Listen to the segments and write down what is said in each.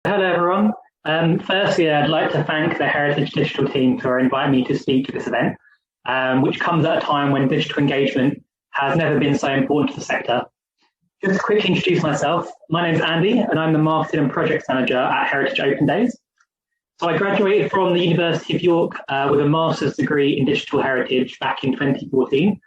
Hello, everyone. Firstly, I'd like to thank the Heritage Digital team for inviting me to speak at this event, which comes at a time when digital engagement has never been so important to the sector. Just to quickly introduce myself, my name is Andy, and I'm the Marketing and Projects Manager at Heritage Open Days. So I graduated from the University of York with a master's degree in digital heritage back in 2014.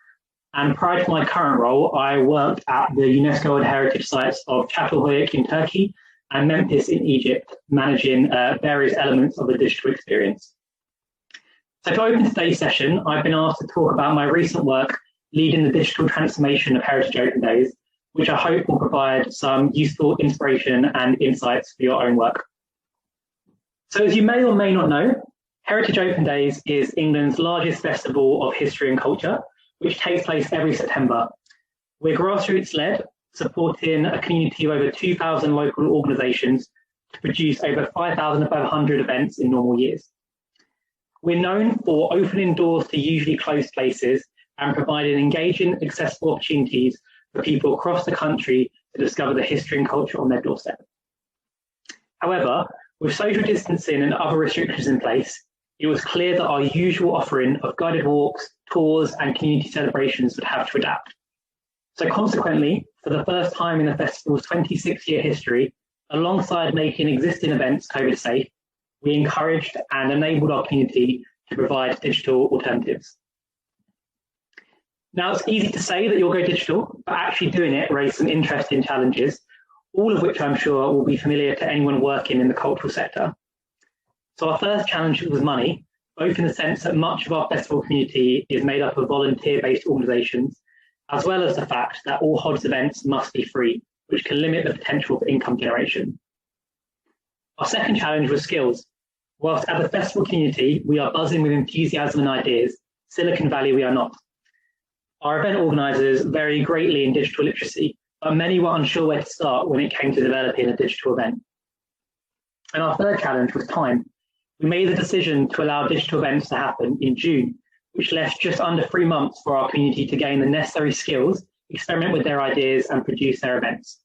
And prior to my current role, I worked at the UNESCO World Heritage sites of Çatalhöyük in Turkey and Memphis in Egypt, managing various elements of the digital experience. So to open today's session, I've been asked to talk about my recent work leading the digital transformation of Heritage Open Days, which I hope will provide some useful inspiration and insights for your own work. So as you may or may not know, Heritage Open Days is England's largest festival of history and culture, which takes place every September. We're grassroots-led, supporting a community of over 2,000 local organisations to produce over 5,500 events in normal years. We're known for opening doors to usually closed places and providing engaging, accessible opportunities for people across the country to discover the history and culture on their doorstep. However, with social distancing and other restrictions in place, it was clear that our usual offering of guided walks, tours, and community celebrations would have to adapt. So consequently, for the first time in the festival's 26-year history, alongside making existing events COVID safe, we encouraged and enabled our community to provide digital alternatives. Now, it's easy to say that you'll go digital, but actually doing it raised some interesting challenges, all of which I'm sure will be familiar to anyone working in the cultural sector. So our first challenge was money, both in the sense that much of our festival community is made up of volunteer-based organisations, as well as the fact that all HODS events must be free, which can limit the potential for income generation. Our second challenge was skills. Whilst at the festival community, we are buzzing with enthusiasm and ideas, Silicon Valley we are not. Our event organisers vary greatly in digital literacy, but many were unsure where to start when it came to developing a digital event. And our third challenge was time. We made the decision to allow digital events to happen in June, which left just under 3 months for our community to gain the necessary skills, experiment with their ideas, and produce their events.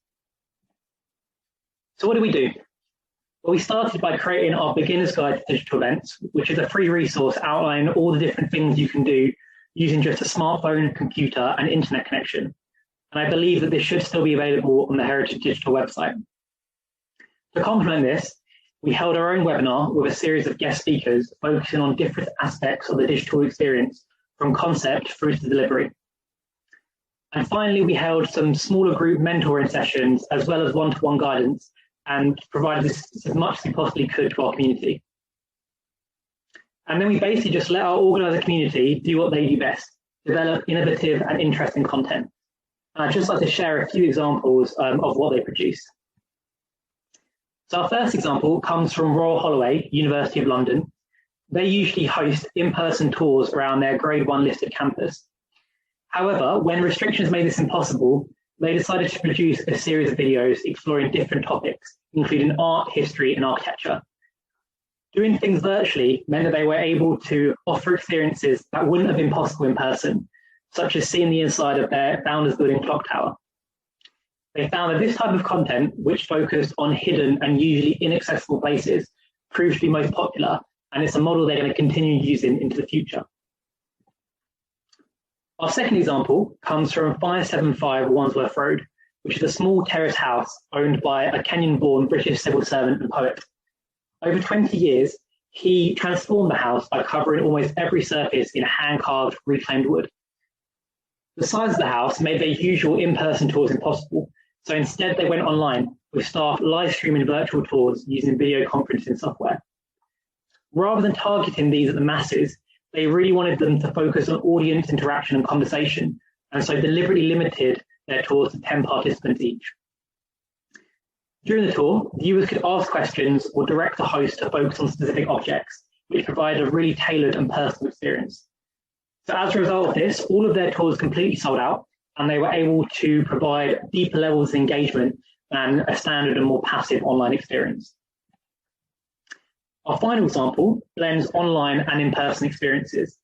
So what did we do? Well, we started by creating our Beginner's Guide to Digital Events, which is a free resource outlining all the different things you can do using just a smartphone, computer, and internet connection. And I believe that this should still be available on the Heritage Digital website. To complement this, we held our own webinar with a series of guest speakers focusing on different aspects of the digital experience, from concept through to delivery. And finally, we held some smaller group mentoring sessions as well as one-to-one guidance and provided this as much as we possibly could to our community. And then we basically just let our organizer community do what they do best, develop innovative and interesting content. And I'd just like to share a few examples of what they produced. So our first example comes from Royal Holloway, University of London. They usually host in-person tours around their grade 1 listed campus. However, when restrictions made this impossible, they decided to produce a series of videos exploring different topics, including art, history, and architecture. Doing things virtually meant that they were able to offer experiences that wouldn't have been possible in person, such as seeing the inside of their founders building clock tower. They found that this type of content, which focused on hidden and usually inaccessible places, proved to be most popular, and it's a model they're going to continue using into the future. Our second example comes from 575 Wandsworth Road, which is a small terrace house owned by a Kenyan-born British civil servant and poet. Over 20 years, he transformed the house by covering almost every surface in hand-carved reclaimed wood. The size of the house made their usual in-person tours impossible, so instead they went online, with staff live streaming virtual tours using video conferencing software. Rather than targeting these at the masses, they really wanted them to focus on audience interaction and conversation, and so deliberately limited their tours to 10 participants each. During the tour, viewers could ask questions or direct the host to focus on specific objects, which provided a really tailored and personal experience. So as a result of this, all of their tours completely sold out, and they were able to provide deeper levels of engagement than a standard and more passive online experience. Our final example blends online and in-person experiences.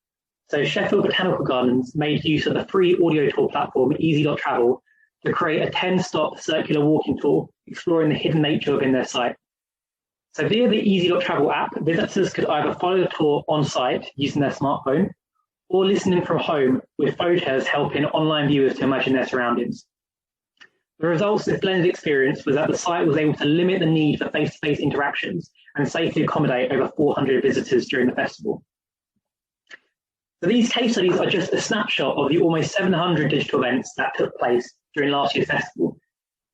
So Sheffield Botanical Gardens made use of the free audio tour platform Easy.travel to create a 10-stop circular walking tour exploring the hidden nature within their site. So via the Easy.Travel app, visitors could either follow the tour on site using their smartphone or listening from home with photos helping online viewers to imagine their surroundings. The results of this blended experience was that the site was able to limit the need for face-to-face interactions and safely accommodate over 400 visitors during the festival. So these case studies are just a snapshot of the almost 700 digital events that took place during last year's festival.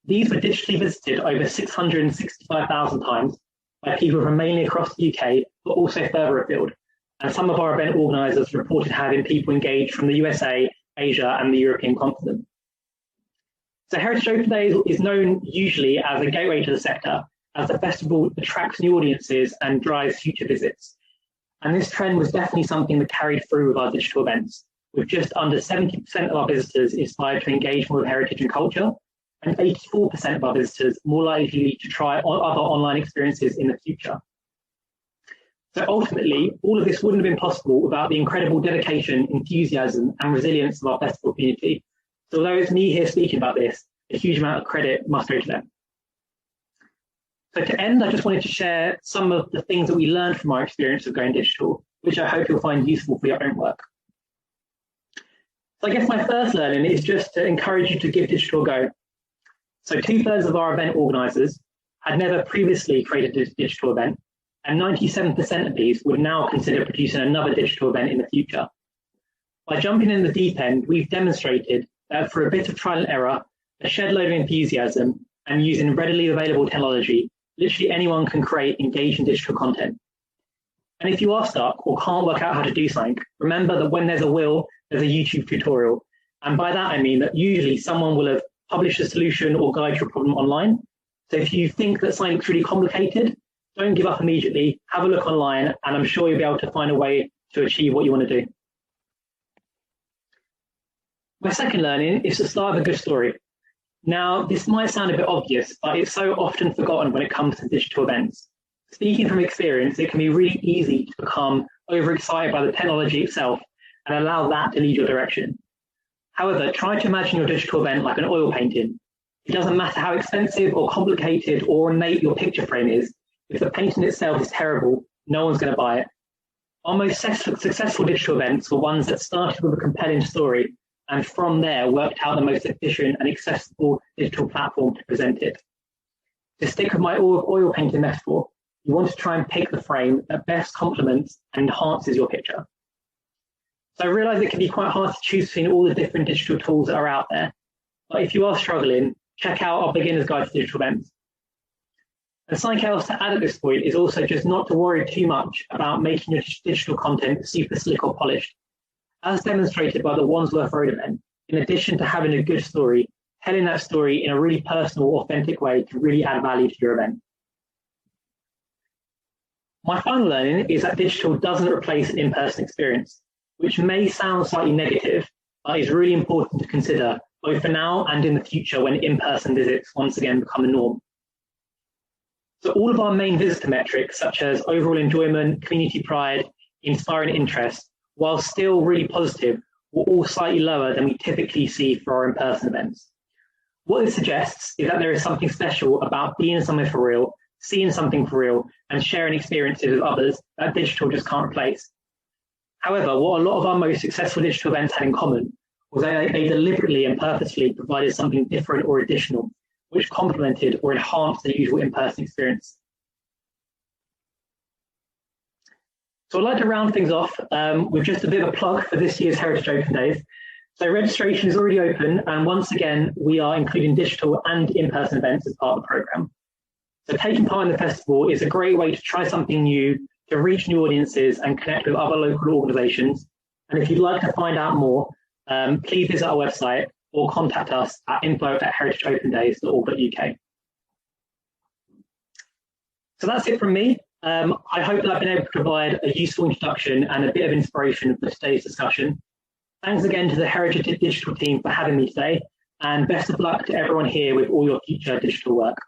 These were digitally visited over 665,000 times by people from mainly across the UK, but also further afield. And some of our event organisers reported having people engaged from the USA, Asia, and the European continent. So Heritage Open Days is known usually as a gateway to the sector, as the festival attracts new audiences and drives future visits. And this trend was definitely something that carried through with our digital events, with just under 70% of our visitors inspired to engage more with heritage and culture, and 84% of our visitors more likely to try other online experiences in the future. So ultimately, all of this wouldn't have been possible without the incredible dedication, enthusiasm, and resilience of our festival community. So although it's me here speaking about this, a huge amount of credit must go to them. So to end, I just wanted to share some of the things that we learned from our experience of going digital, which I hope you'll find useful for your own work. So I guess my first learning is just to encourage you to give digital a go. So 2/3 of our event organisers had never previously created a digital event, and 97% of these would now consider producing another digital event in the future. By jumping in the deep end, we've demonstrated that for a bit of trial and error, a shed load of enthusiasm, and using readily available technology, literally anyone can create engaging digital content. And if you are stuck or can't work out how to do something, remember that when there's a will, there's a YouTube tutorial. And by that, I mean that usually someone will have published a solution or guide to a problem online. So if you think that something's really complicated, don't give up immediately, have a look online, and I'm sure you'll be able to find a way to achieve what you want to do. My second learning is to start with a good story. Now, this might sound a bit obvious, but it's so often forgotten when it comes to digital events. Speaking from experience, it can be really easy to become overexcited by the technology itself and allow that to lead your direction. However, try to imagine your digital event like an oil painting. It doesn't matter how expensive or complicated or ornate your picture frame is. If the painting itself is terrible, no one's going to buy it. Our most successful digital events were ones that started with a compelling story and from there worked out the most efficient and accessible digital platform to present it. To stick with my oil painting metaphor, you want to try and pick the frame that best complements and enhances your picture. So I realise it can be quite hard to choose between all the different digital tools that are out there, but if you are struggling, check out our beginner's guide to digital events. And something else to add at this point is also just not to worry too much about making your digital content super slick or polished. As demonstrated by the Wandsworth Road event, in addition to having a good story, telling that story in a really personal, authentic way can really add value to your event. My final learning is that digital doesn't replace an in-person experience, which may sound slightly negative, but is really important to consider, both for now and in the future when in-person visits once again become the norm. So all of our main visitor metrics, such as overall enjoyment, community pride, inspiring interest, while still really positive, were all slightly lower than we typically see for our in-person events. What this suggests is that there is something special about being somewhere for real, seeing something for real, and sharing experiences with others that digital just can't replace. However, what a lot of our most successful digital events had in common was that they deliberately and purposefully provided something different or additional, which complemented or enhanced the usual in-person experience. So I'd like to round things off with just a bit of a plug for this year's Heritage Open Days. So registration is already open, and once again, we are including digital and in-person events as part of the programme. So taking part in the festival is a great way to try something new, to reach new audiences and connect with other local organisations. And if you'd like to find out more, please visit our website or contact us at info@heritageopendays.org.uk. So that's it from me. I hope that I've been able to provide a useful introduction and a bit of inspiration for today's discussion. Thanks again to the Heritage Digital team for having me today, and best of luck to everyone here with all your future digital work.